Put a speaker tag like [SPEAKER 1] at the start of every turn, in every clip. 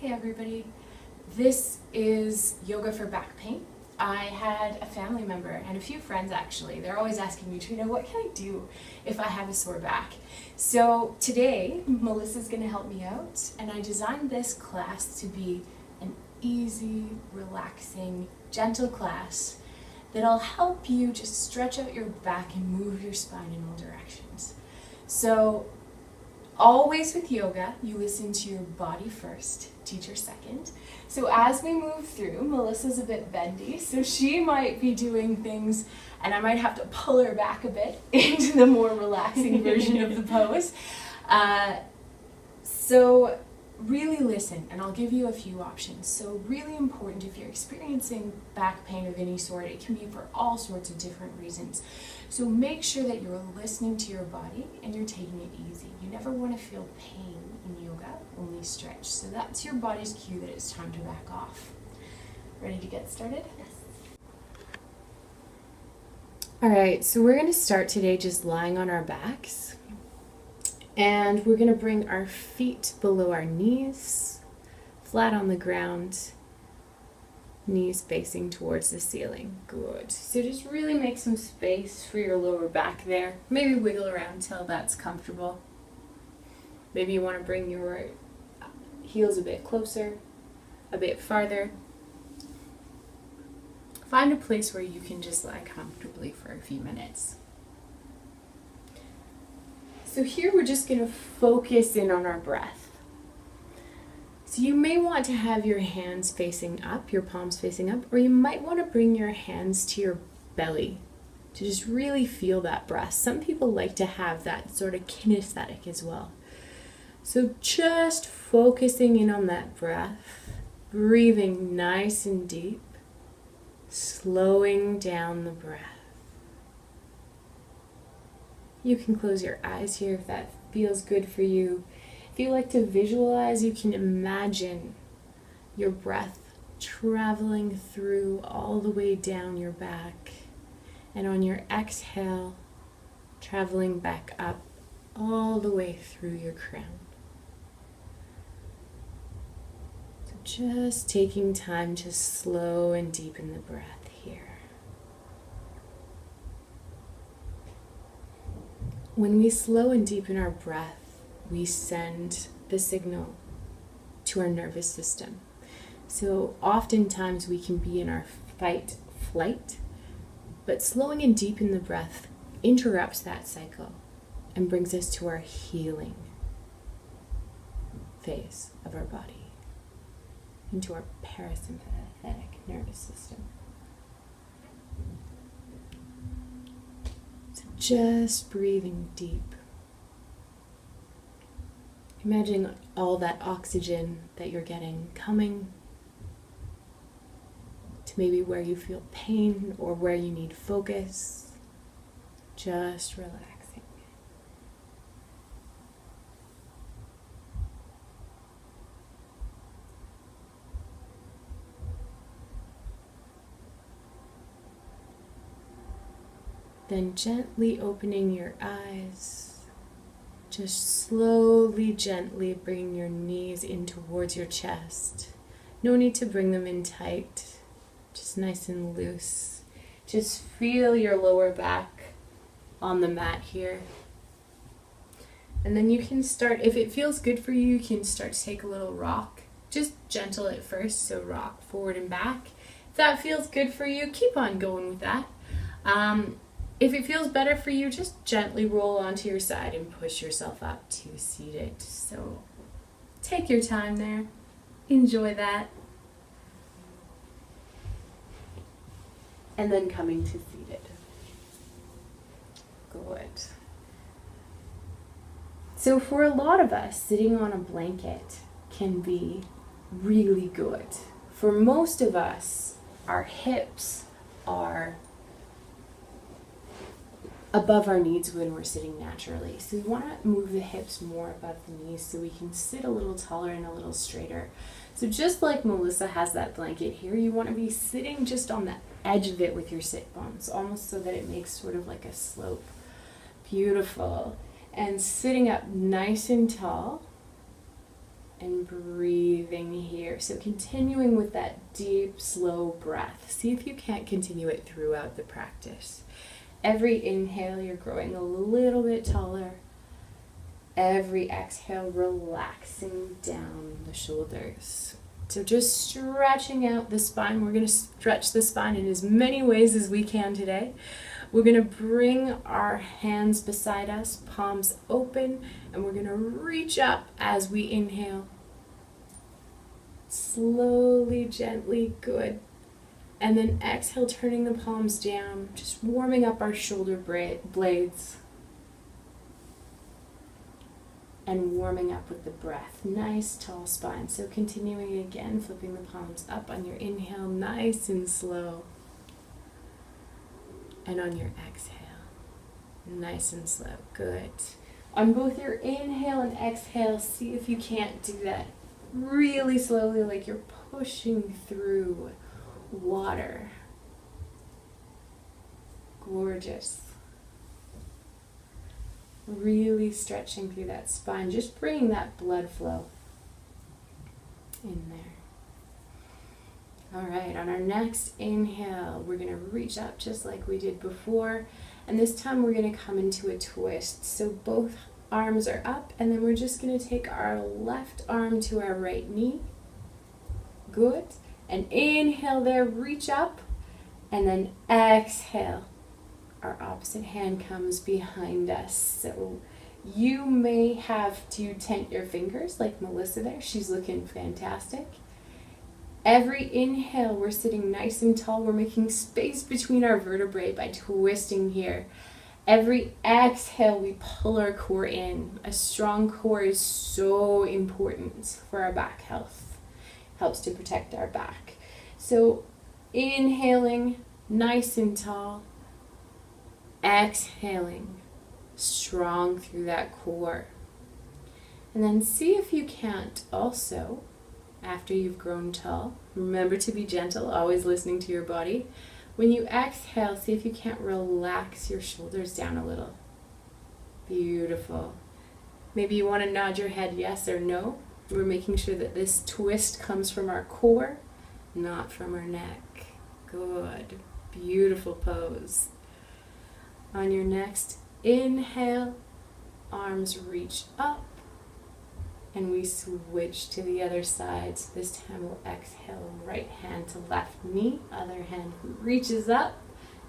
[SPEAKER 1] Hey everybody, this is yoga for back pain. I had a family member and a few friends actually, they're always asking me, Trina, what can I do if I have a sore back? So today, Melissa's going to help me out, and I designed this class to be an easy, relaxing, gentle class that'll help you just stretch out your back and move your spine in all directions. So always with yoga, you listen to your body first, teacher second. So as we move through, Melissa's a bit bendy, so she might be doing things, and I might have to pull her back a bit into the more relaxing version of the pose. So really listen, and I'll give you a few options. So really important, if you're experiencing back pain of any sort, it can be for all sorts of different reasons. So make sure that you're listening to your body and you're taking it easy. You never want to feel pain in yoga, only stretch. So that's your body's cue that it's time to back off. Ready to get started? Yes. All right, so we're going to start today just lying on our backs. And we're going to bring our feet below our knees, flat on the ground, knees facing towards the ceiling. Good. So just really make some space for your lower back there. Maybe wiggle around till that's comfortable. Maybe you want to bring your heels a bit closer, a bit farther. Find a place where you can just lie comfortably for a few minutes. So here we're just going to focus in on our breath. So you may want to have your hands facing up, your palms facing up, or you might want to bring your hands to your belly to just really feel that breath. Some people like to have that sort of kinesthetic as well. So just focusing in on that breath, breathing nice and deep, slowing down the breath. You can close your eyes here if that feels good for you. If you like to visualize, you can imagine your breath traveling through all the way down your back. And on your exhale, traveling back up all the way through your crown. So just taking time to slow and deepen the breath here. When we slow and deepen our breath, we send the signal to our nervous system. So oftentimes we can be in our fight, flight, but slowing and deepening the breath interrupts that cycle and brings us to our healing phase of our body, into our parasympathetic nervous system. Just breathing deep. Imagine all that oxygen that you're getting coming to maybe where you feel pain or where you need focus. Just relaxing. Then gently opening your eyes, just slowly, gently bring your knees in towards your chest. No need to bring them in tight, just nice and loose. Just feel your lower back on the mat here. And then you can start, if it feels good for you, you can start to take a little rock. Just gentle at first, so rock forward and back. If that feels good for you, keep on going with that. If it feels better for you, just gently roll onto your side and push yourself up to seated. So take your time there. Enjoy that. And then coming to seated. Good. So for a lot of us, sitting on a blanket can be really good. For most of us, our hips are above our knees when we're sitting naturally. So we want to move the hips more above the knees so we can sit a little taller and a little straighter. So just like Melissa has that blanket here, you want to be sitting just on the edge of it with your sit bones, almost so that it makes sort of like a slope. Beautiful. And sitting up nice and tall. and breathing here. So continuing with that deep, slow breath. See if you can't continue it throughout the practice. Every inhale, you're growing a little bit taller. Every exhale, relaxing down the shoulders. So just stretching out the spine. We're going to stretch the spine in as many ways as we can today. We're going to bring our hands beside us, palms open, and we're going to reach up as we inhale. Slowly, gently, good. And then exhale, turning the palms down, just warming up our shoulder blades. And warming up with the breath. Nice tall spine. So continuing again, flipping the palms up on your inhale, nice and slow. And on your exhale, nice and slow. Good. On both your inhale and exhale, see if you can't do that really slowly, like you're pushing through water. Gorgeous. Really stretching through that spine, just bringing that blood flow in there. All right, on our next inhale, we're going to reach up just like we did before, and this time we're going to come into a twist. So both arms are up, and then we're just going to take our left arm to our right knee. Good. And inhale there, reach up, and then exhale. Our opposite hand comes behind us. So you may have to tent your fingers like Melissa there. She's looking fantastic. Every inhale, we're sitting nice and tall. We're making space between our vertebrae by twisting here. Every exhale, we pull our core in. A strong core is so important for our back health. Helps to protect our back. So inhaling, nice and tall. Exhaling, strong through that core. And then see if you can't also, after you've grown tall, remember to be gentle, always listening to your body. When you exhale, see if you can't relax your shoulders down a little. Beautiful. Maybe you want to nod your head yes or no. We're making sure that this twist comes from our core, not from our neck. Good. Beautiful pose. On your next inhale, arms reach up, and we switch to the other side. So this time we'll exhale, right hand to left knee, other hand reaches up,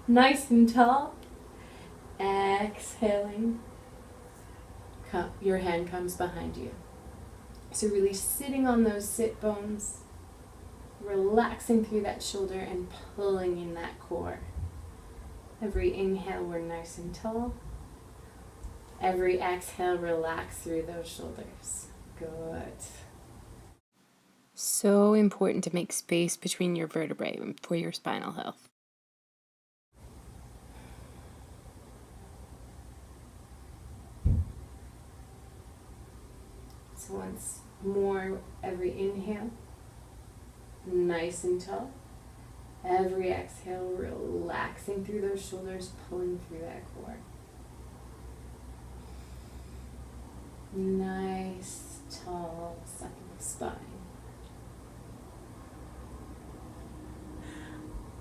[SPEAKER 1] nice and tall. Exhaling, your hand comes behind you. So really sitting on those sit bones, relaxing through that shoulder and pulling in that core. Every inhale, we're nice and tall. Every exhale, relax through those shoulders. Good. So important to make space between your vertebrae for your spinal health. So once more, every inhale, nice and tall. Every exhale, relaxing through those shoulders, pulling through that core. Nice, tall, supple spine.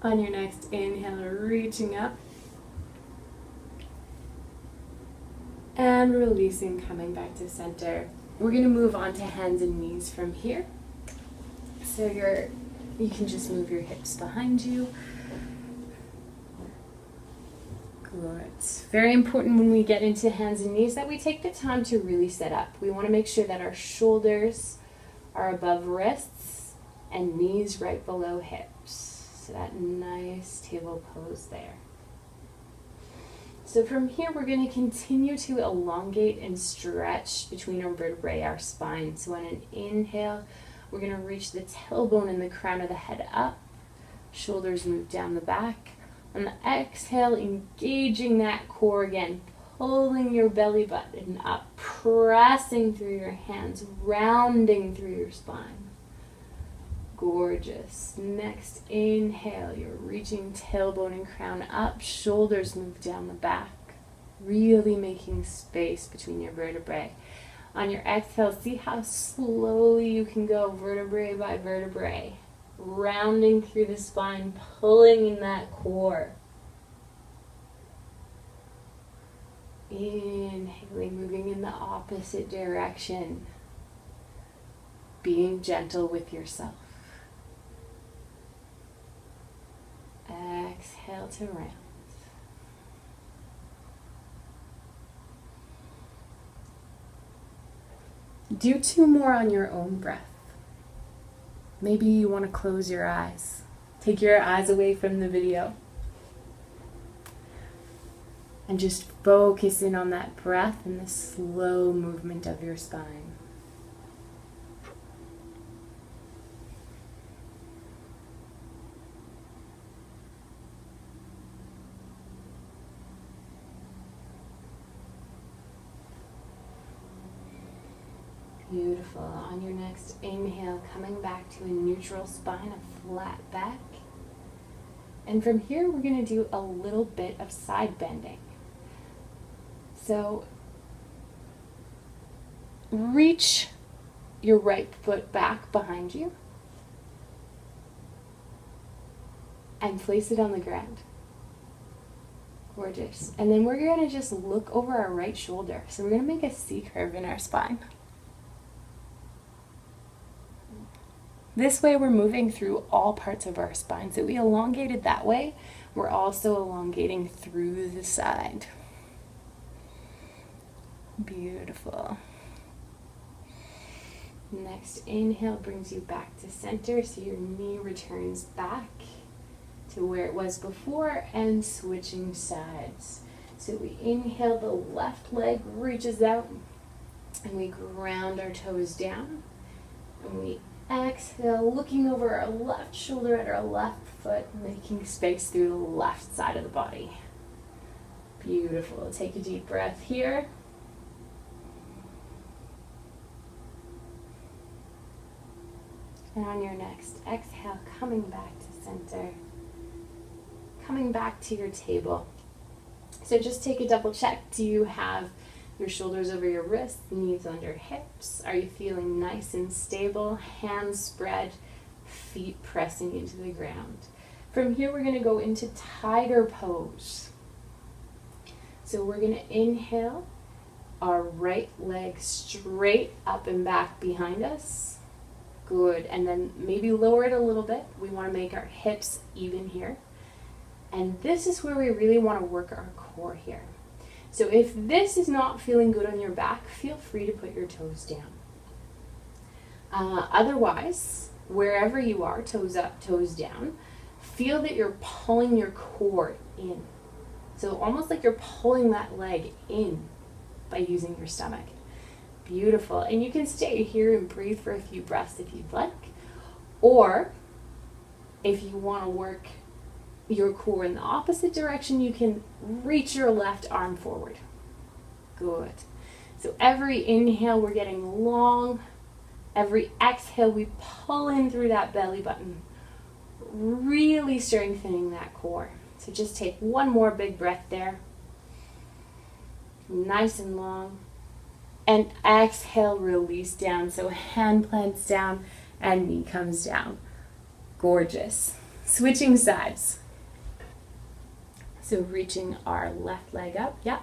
[SPEAKER 1] On your next inhale, reaching up. And releasing, coming back to center. We're going to move on to hands and knees from here. So you can just move your hips behind you. Good. Very important when we get into hands and knees that we take the time to really set up. We want to make sure that our shoulders are above wrists and knees right below hips. So that nice table pose there. So from here, we're going to continue to elongate and stretch between our vertebrae, our spine. So on an inhale, we're going to reach the tailbone and the crown of the head up. Shoulders move down the back. On the exhale, engaging that core again, pulling your belly button up, pressing through your hands, rounding through your spine. Gorgeous. Next inhale, you're reaching tailbone and crown up, shoulders move down the back, really making space between your vertebrae. On your exhale, see how slowly you can go vertebrae by vertebrae, rounding through the spine, pulling in that core. Inhaling, moving in the opposite direction, being gentle with yourself. Exhale to round. Do 2 more on your own breath. Maybe you want to close your eyes. Take your eyes away from the video. And just focus in on that breath and the slow movement of your spine. Beautiful. On your next inhale, coming back to a neutral spine, a flat back. And from here, we're going to do a little bit of side bending. So reach your right foot back behind you and place it on the ground. Gorgeous. And then we're going to just look over our right shoulder. So we're going to make a C curve in our spine. This way we're moving through all parts of our spine. So we elongated that way. We're also elongating through the side. Beautiful. Next inhale brings you back to center, so your knee returns back to where it was before, and switching sides. So we inhale, the left leg reaches out, and we ground our toes down, and we exhale, looking over our left shoulder at our left foot, making space through the left side of the body. Beautiful. Take a deep breath here. And on your next exhale, coming back to center, coming back to your table. So just take a double check. Do you have your shoulders over your wrists, knees under hips? Are you feeling nice and stable? Hands spread, feet pressing into the ground. From here, we're going to go into tiger pose. So we're going to inhale, our right leg straight up and back behind us. Good. And then maybe lower it a little bit. We want to make our hips even here. And this is where we really want to work our core here. So if this is not feeling good on your back, feel free to put your toes down. Otherwise, wherever you are, toes up, toes down, feel that you're pulling your core in. So almost like you're pulling that leg in by using your stomach. Beautiful. And you can stay here and breathe for a few breaths if you'd like. Or if you want to work your core in the opposite direction, you can reach your left arm forward. Good. So every inhale, we're getting long. Every exhale, we pull in through that belly button, really strengthening that core. So just take one more big breath there. Nice and long. And exhale, release down. So hand plants down and knee comes down. Gorgeous. Switching sides. So reaching our left leg up. Yeah.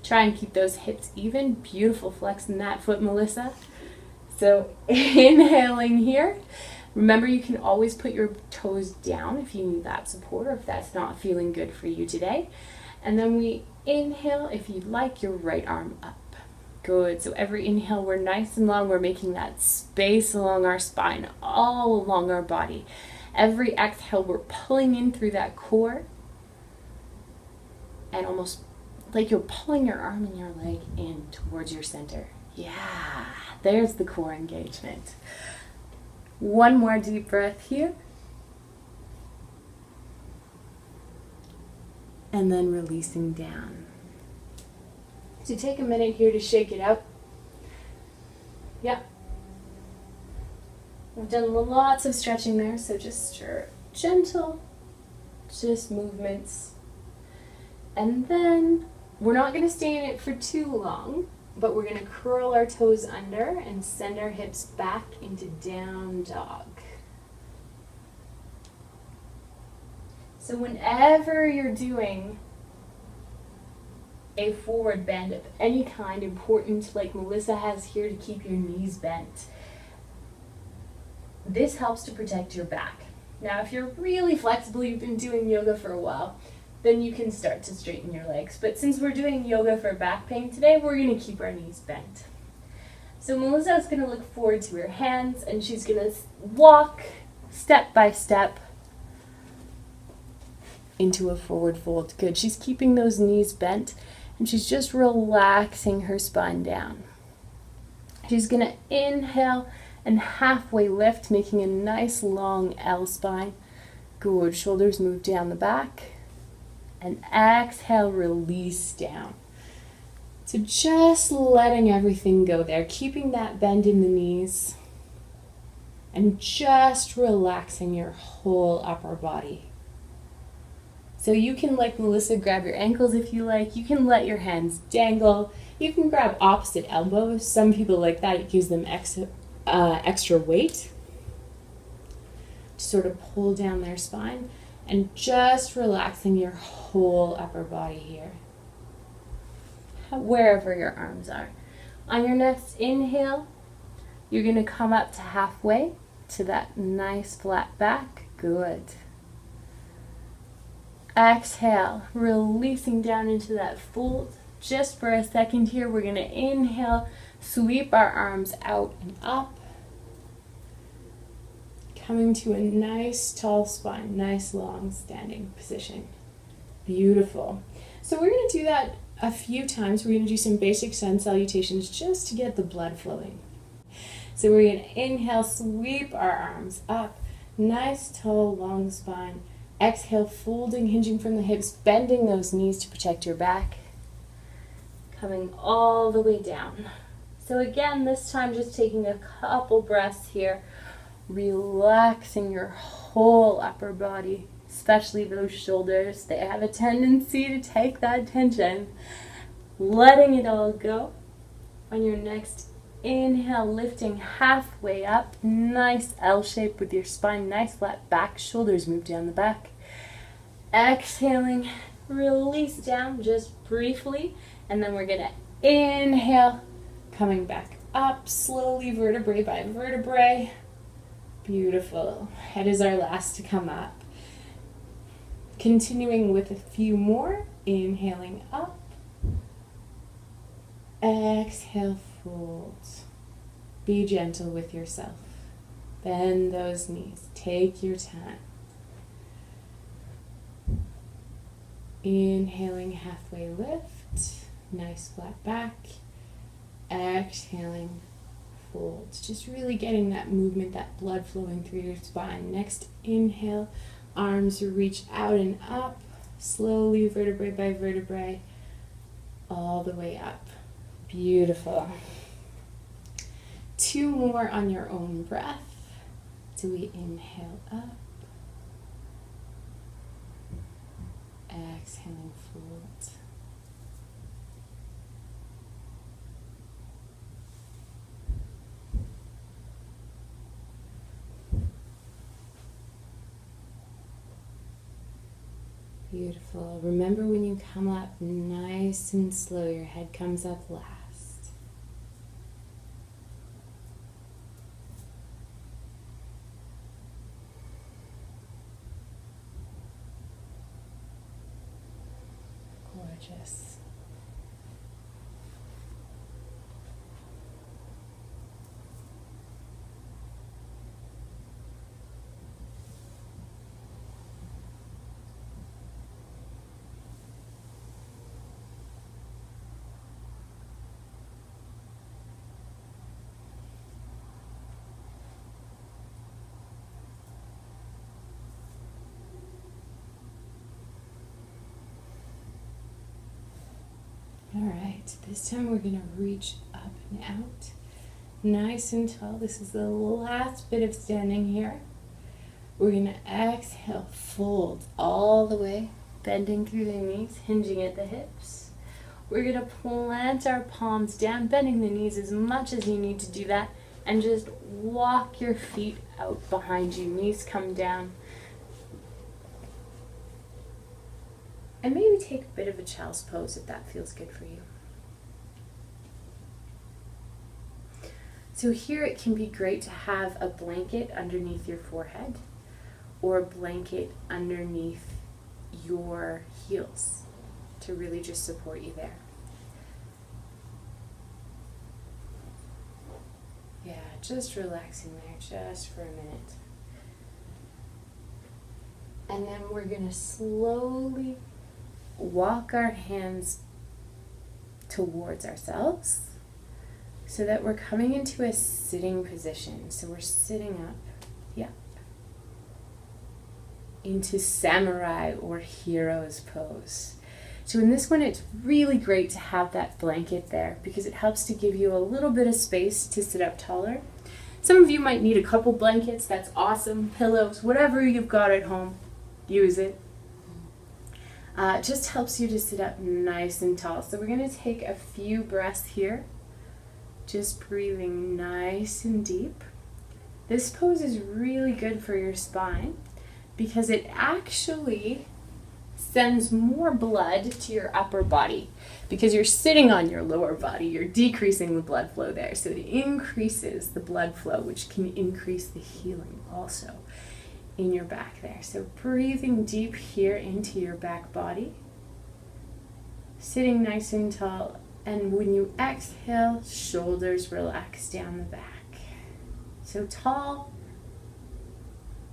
[SPEAKER 1] Try and keep those hips even. Beautiful flex in that foot, Melissa. So inhaling here. Remember, you can always put your toes down if you need that support or if that's not feeling good for you today. And then we inhale, if you'd like, your right arm up. Good. So every inhale, we're nice and long. We're making that space along our spine, all along our body. Every exhale, we're pulling in through that core. And almost like you're pulling your arm and your leg in towards your center. Yeah, there's the core engagement. One more deep breath here. And then releasing down. So take a minute here to shake it out. Yeah. We've done lots of stretching there, so just gentle, just movements. And then we're not going to stay in it for too long. but we're going to curl our toes under and send our hips back into down dog. So whenever you're doing a forward bend of any kind, important like Melissa has here to keep your knees bent, this helps to protect your back. Now if you're really flexible, you've been doing yoga for a while, then you can start to straighten your legs. But since we're doing yoga for back pain today, we're going to keep our knees bent. So Melissa is going to look forward to her hands, and she's going to walk step by step into a forward fold. Good. She's keeping those knees bent, and she's just relaxing her spine down. She's going to inhale and halfway lift, making a nice long L spine. Good. Shoulders move down the back. And exhale, release down. So just letting everything go there, keeping that bend in the knees, and just relaxing your whole upper body. So you can, like Melissa, grab your ankles if you like. You can let your hands dangle. You can grab opposite elbows. Some people like that. It gives them extra weight to sort of pull down their spine. And just relaxing your whole upper body here, wherever your arms are. On your next inhale, you're going to come up to halfway to that nice flat back. Good. Exhale, releasing down into that fold. Just for a second here, we're going to inhale, sweep our arms out and up. Coming to a nice tall spine, nice long standing position. Beautiful. So we're going to do that a few times. We're going to do some basic sun salutations just to get the blood flowing. So we're going to inhale, sweep our arms up, nice tall long spine. Exhale, folding, hinging from the hips, bending those knees to protect your back. Coming all the way down. So again, this time just taking a couple breaths here. Relaxing your whole upper body, especially those shoulders. They have a tendency to take that tension. Letting it all go. On your next inhale, lifting halfway up. Nice L shape with your spine, nice flat back. Shoulders move down the back. Exhaling, release down just briefly. And then we're going to inhale, coming back up slowly, vertebrae by vertebrae. Beautiful. Head is our last to come up. Continuing with a few more. Inhaling up. Exhale, fold. Be gentle with yourself. Bend those knees. Take your time. Inhaling, halfway lift. Nice flat back. Exhaling, fold. Just really getting that movement, that blood flowing through your spine. Next inhale, arms reach out and up, slowly vertebrae by vertebrae, all the way up. Beautiful. Two more on your own breath. So we inhale up, exhaling, fold. Beautiful. Remember, when you come up nice and slow, your head comes up last. Gorgeous. All right, this time we're going to reach up and out, nice and tall. This is the last bit of standing here. We're going to exhale, fold all the way, bending through the knees, hinging at the hips. We're going to plant our palms down, bending the knees as much as you need to do that, and just walk your feet out behind you. Knees come down. And maybe take a bit of a child's pose if that feels good for you. So here it can be great to have a blanket underneath your forehead or a blanket underneath your heels to really just support you there. Yeah, just relaxing there just for a minute. And then we're going to slowly walk our hands towards ourselves so that we're coming into a sitting position. So we're sitting up, yeah, into samurai or hero's pose. So in this one, it's really great to have that blanket there because it helps to give you a little bit of space to sit up taller. Some of you might need a couple blankets. That's awesome. Pillows, whatever you've got at home, use it. It just helps you to sit up nice and tall. So we're going to take a few breaths here, just breathing nice and deep. This pose is really good for your spine because it actually sends more blood to your upper body. Because you're sitting on your lower body, you're decreasing the blood flow there. So it increases the blood flow, which can increase the healing also in your back there. So breathing deep here into your back body, sitting nice and tall, and when you exhale, shoulders relax down the back. So tall,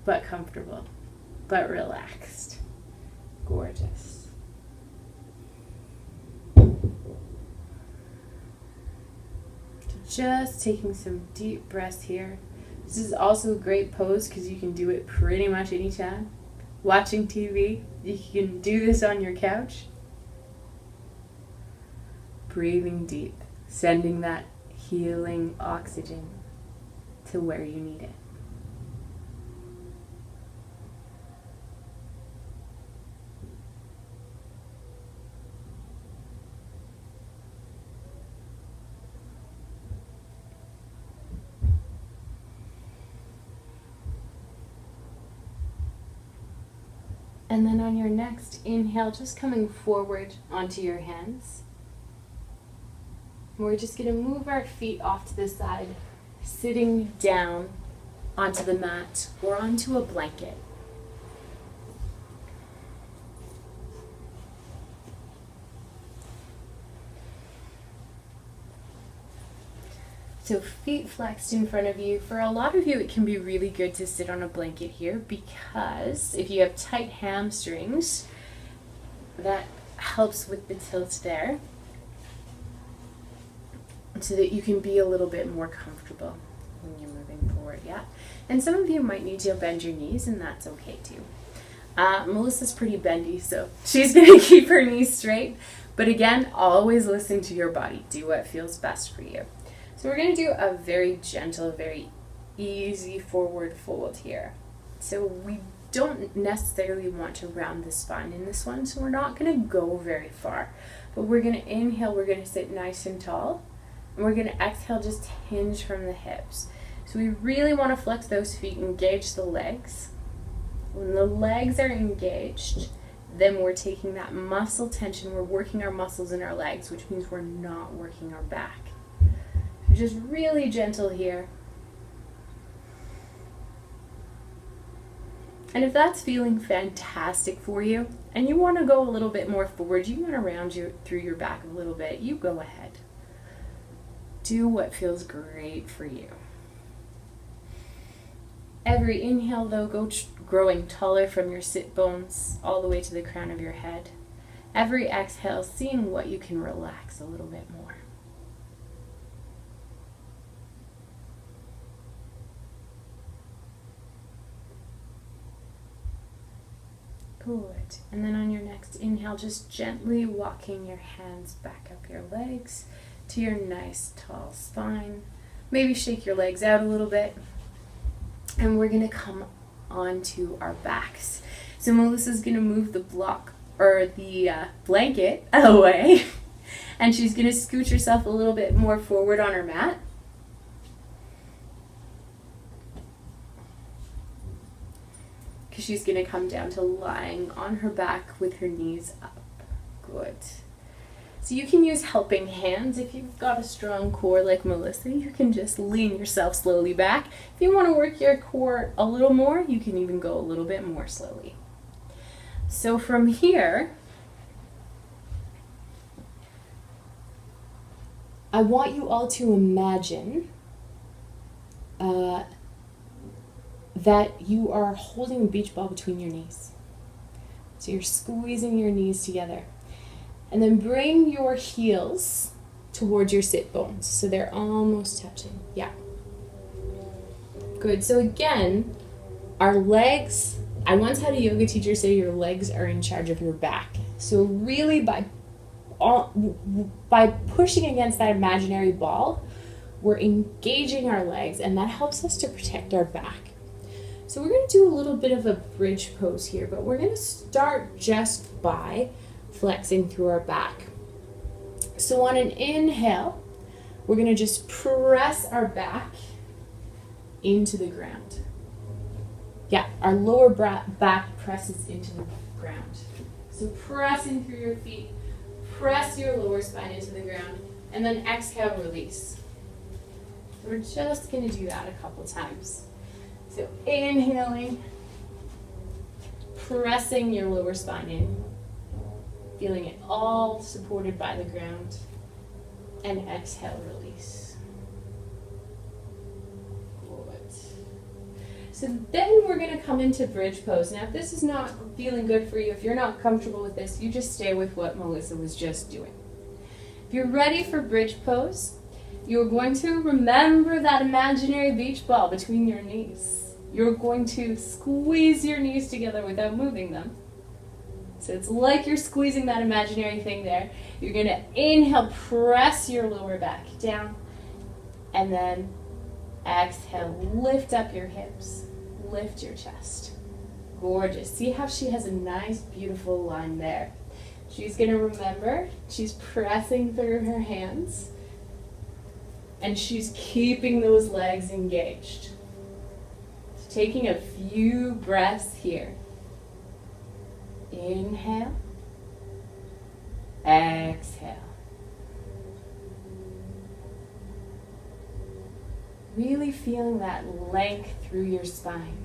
[SPEAKER 1] but comfortable, but relaxed. Gorgeous. Just taking some deep breaths here. This is also a great pose because you can do it pretty much anytime. Watching TV, you can do this on your couch. Breathing deep, sending that healing oxygen to where you need it. And then on your next inhale, just coming forward onto your hands. We're just going to move our feet off to the side, sitting down onto the mat or onto a blanket. So feet flexed in front of you. For a lot of you, it can be really good to sit on a blanket here because if you have tight hamstrings, that helps with the tilt there so that you can be a little bit more comfortable when you're moving forward, yeah? And some of you might need to bend your knees, and that's okay too. Melissa's pretty bendy, so she's going to keep her knees straight. But again, always listen to your body. Do what feels best for you. So we're going to do a very gentle, very easy forward fold here. So we don't necessarily want to round the spine in this one, so we're not going to go very far. But we're going to inhale, we're going to sit nice and tall, and we're going to exhale, just hinge from the hips. So we really want to flex those feet, engage the legs. When the legs are engaged, then we're taking that muscle tension, we're working our muscles in our legs, which means we're not working our back. Just really gentle here. And if that's feeling fantastic for you, and you want to go a little bit more forward, you want to round through your back a little bit, you go ahead. Do what feels great for you. Every inhale, though, go growing taller from your sit bones all the way to the crown of your head. Every exhale, seeing what you can relax a little bit more. Good. And then on your next inhale, just gently walking your hands back up your legs to your nice tall spine. Maybe shake your legs out a little bit. And we're going to come onto our backs. So Melissa's going to move the block or the blanket away. And she's going to scooch herself a little bit more forward on her mat. Because she's going to come down to lying on her back with her knees up. Good. So you can use helping hands. If you've got a strong core like Melissa, you can just lean yourself slowly back. If you want to work your core a little more, you can even go a little bit more slowly. So from here, I want you all to imagine that you are holding a beach ball between your knees. So you're squeezing your knees together. And then bring your heels towards your sit bones. So they're almost touching. Yeah. Good. So again, our legs, I once had a yoga teacher say your legs are in charge of your back. So really by pushing against that imaginary ball, we're engaging our legs, and that helps us to protect our back. So we're going to do a little bit of a bridge pose here, but we're going to start just by flexing through our back. So on an inhale, we're going to just press our back into the ground. Yeah, our lower back presses into the ground. So pressing through your feet, press your lower spine into the ground, and then exhale, release. So we're just going to do that a couple times. So inhaling, pressing your lower spine in, feeling it all supported by the ground, and exhale, release. Good. So then we're going to come into bridge pose. Now if this is not feeling good for you, if you're not comfortable with this, you just stay with what Melissa was just doing. If you're ready for bridge pose, you're going to remember that imaginary beach ball between your knees. You're going to squeeze your knees together without moving them. So it's like you're squeezing that imaginary thing there. You're going to inhale, press your lower back down, and then exhale, lift up your hips, lift your chest. Gorgeous. See how she has a nice, beautiful line there. She's going to remember, she's pressing through her hands, and she's keeping those legs engaged. So taking a few breaths here. Inhale, exhale. Really feeling that length through your spine.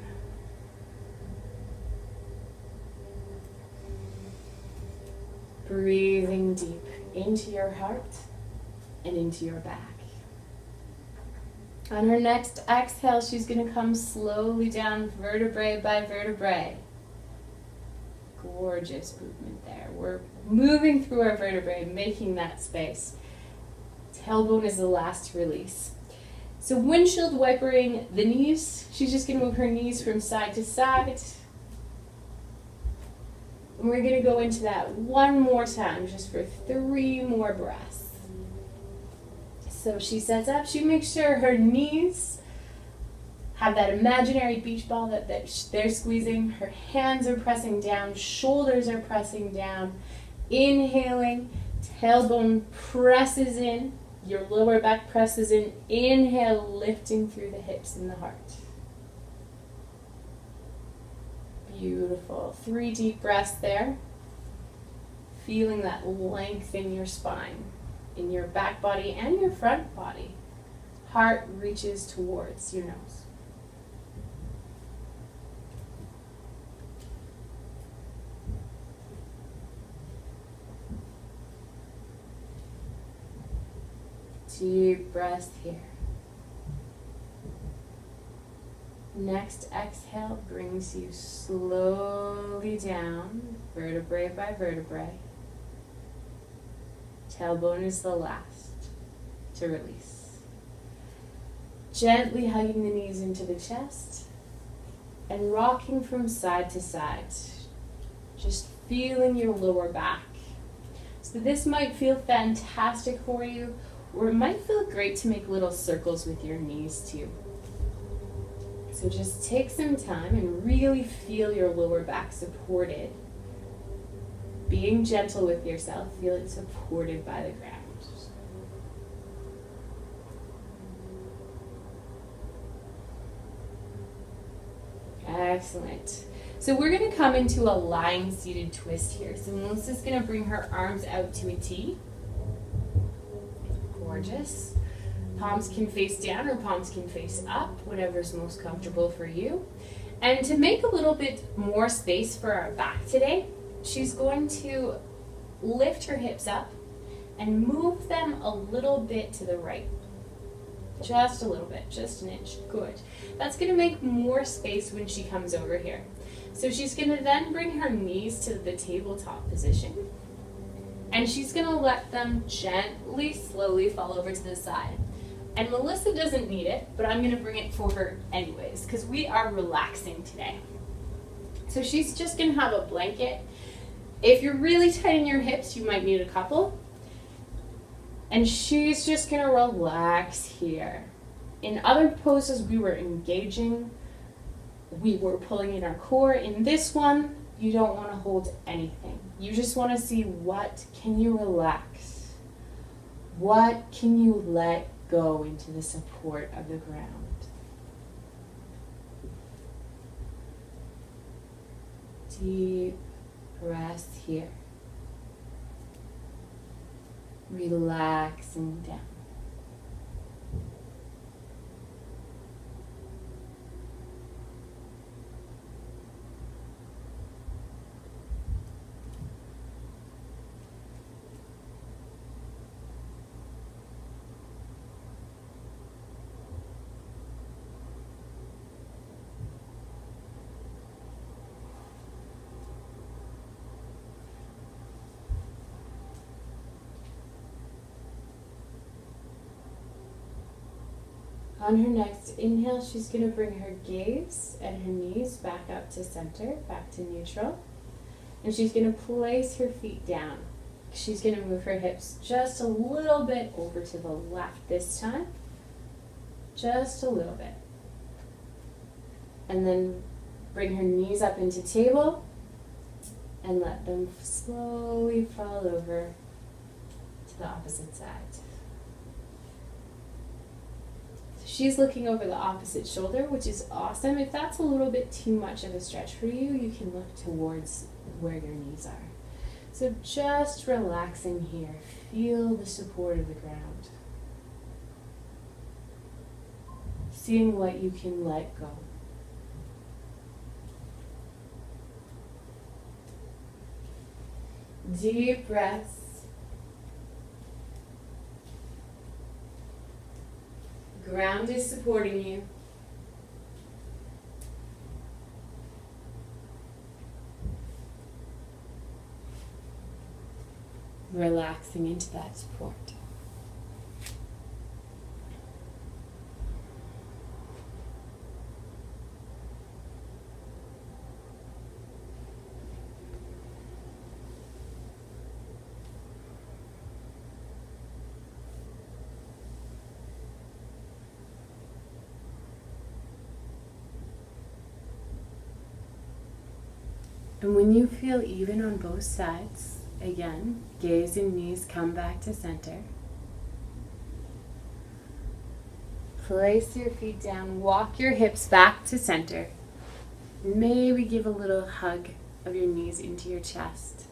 [SPEAKER 1] Breathing deep into your heart and into your back. On her next exhale, she's going to come slowly down vertebrae by vertebrae. Gorgeous movement there. We're moving through our vertebrae, making that space. Tailbone is the last to release. So windshield wipering the knees. She's just going to move her knees from side to side. And we're going to go into that one more time, just for 3 more breaths. So she sets up, she makes sure her knees have that imaginary beach ball that they're squeezing. Her hands are pressing down, shoulders are pressing down. Inhaling, tailbone presses in, your lower back presses in. Inhale, lifting through the hips and the heart. Beautiful. 3 deep breaths there. Feeling that length in your spine, in your back body and your front body. Heart reaches towards your nose. Deep breath here. Next exhale brings you slowly down, vertebrae by vertebrae. Tailbone is the last to release. Gently hugging the knees into the chest and rocking from side to side. Just feeling your lower back. So this might feel fantastic for you, or it might feel great to make little circles with your knees too. So just take some time and really feel your lower back supported. Being gentle with yourself, feel it supported by the ground. Excellent. So we're going to come into a lying seated twist here. So Melissa's going to bring her arms out to a T. Gorgeous. Palms can face down or palms can face up, whatever's most comfortable for you. And to make a little bit more space for our back today, she's going to lift her hips up and move them a little bit to the right. Just a little bit, just an inch. Good. That's going to make more space when she comes over here. So she's going to then bring her knees to the tabletop position. And she's going to let them gently, slowly fall over to the side. And Melissa doesn't need it, but I'm going to bring it for her anyways, because we are relaxing today. So she's just going to have a blanket. If you're really tight in your hips, you might need a couple. And she's just going to relax here. In other poses, we were engaging. We were pulling in our core. In this one, you don't want to hold anything. You just want to see what can you relax. What can you let go into the support of the ground. Deep breaths here. Relaxing down. On her next inhale, she's going to bring her gaze and her knees back up to center, back to neutral. And she's going to place her feet down. She's going to move her hips just a little bit over to the left this time. Just a little bit. And then bring her knees up into table and let them slowly fall over to the opposite side. She's looking over the opposite shoulder, which is awesome. If that's a little bit too much of a stretch for you, you can look towards where your knees are. So just relaxing here. Feel the support of the ground. Seeing what you can let go. Deep breaths. Ground is supporting you. Relaxing into that support. And when you feel even on both sides, again, gaze and knees come back to center. Place your feet down, walk your hips back to center. Maybe give a little hug of your knees into your chest.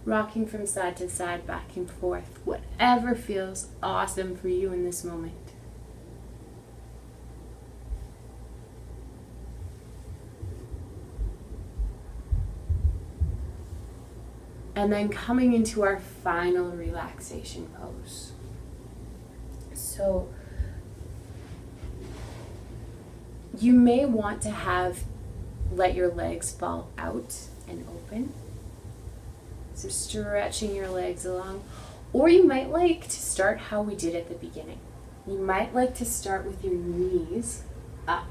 [SPEAKER 1] Rocking from side to side, back and forth, whatever feels awesome for you in this moment. And then coming into our final relaxation pose. So you may want to let your legs fall out and open. So stretching your legs along. Or you might like to start how we did at the beginning. You might like to start with your knees up.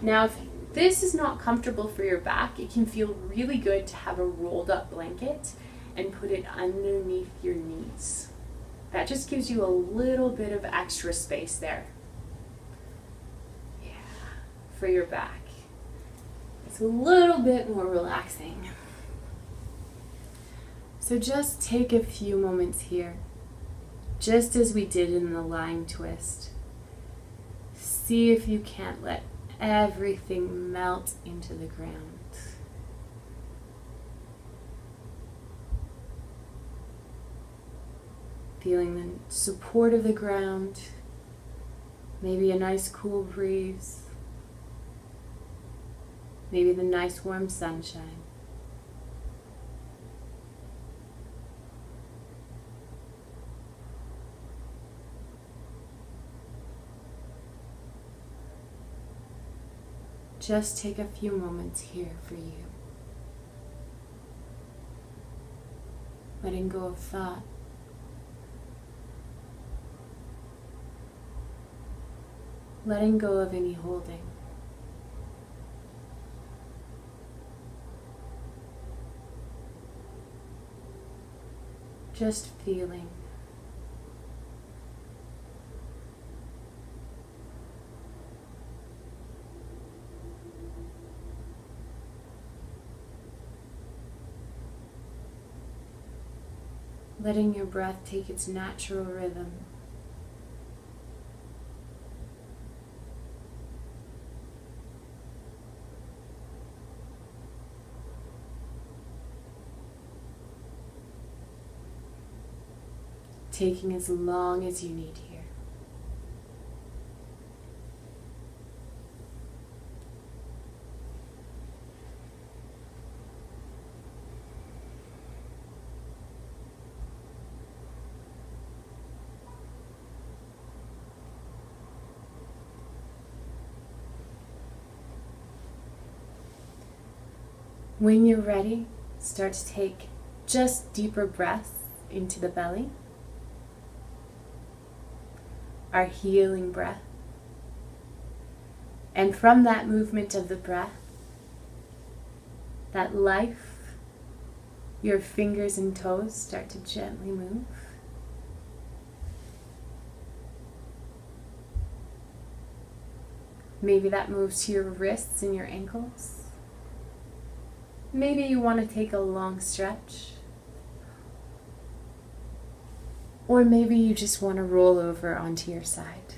[SPEAKER 1] Now, if this is not comfortable for your back, it can feel really good to have a rolled up blanket and put it underneath your knees. That just gives you a little bit of extra space there. Yeah, for your back. It's a little bit more relaxing. So just take a few moments here, just as we did in the lying twist. See if you can't let everything melt into the ground. Feeling the support of the ground, maybe a nice cool breeze, maybe the nice warm sunshine. Just take a few moments here for you. Letting go of thought. Letting go of any holding. Just feeling. Letting your breath take its natural rhythm. Taking as long as you need here. When you're ready, start to take just deeper breaths into the belly. Our healing breath. And from that movement of the breath, that life, your fingers and toes start to gently move. Maybe that moves to your wrists and your ankles. Maybe you want to take a long stretch. Or maybe you just want to roll over onto your side.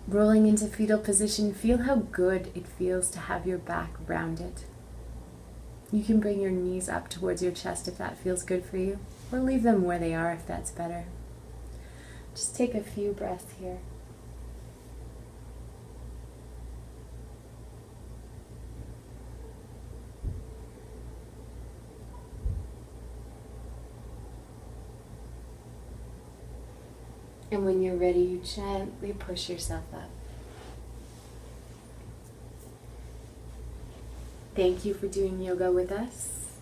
[SPEAKER 1] Rolling into fetal position, feel how good it feels to have your back rounded. You can bring your knees up towards your chest if that feels good for you, or leave them where they are if that's better. Just take a few breaths here. And when you're ready, you gently push yourself up. Thank you for doing yoga with us.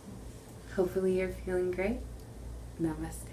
[SPEAKER 1] Hopefully you're feeling great. Namaste.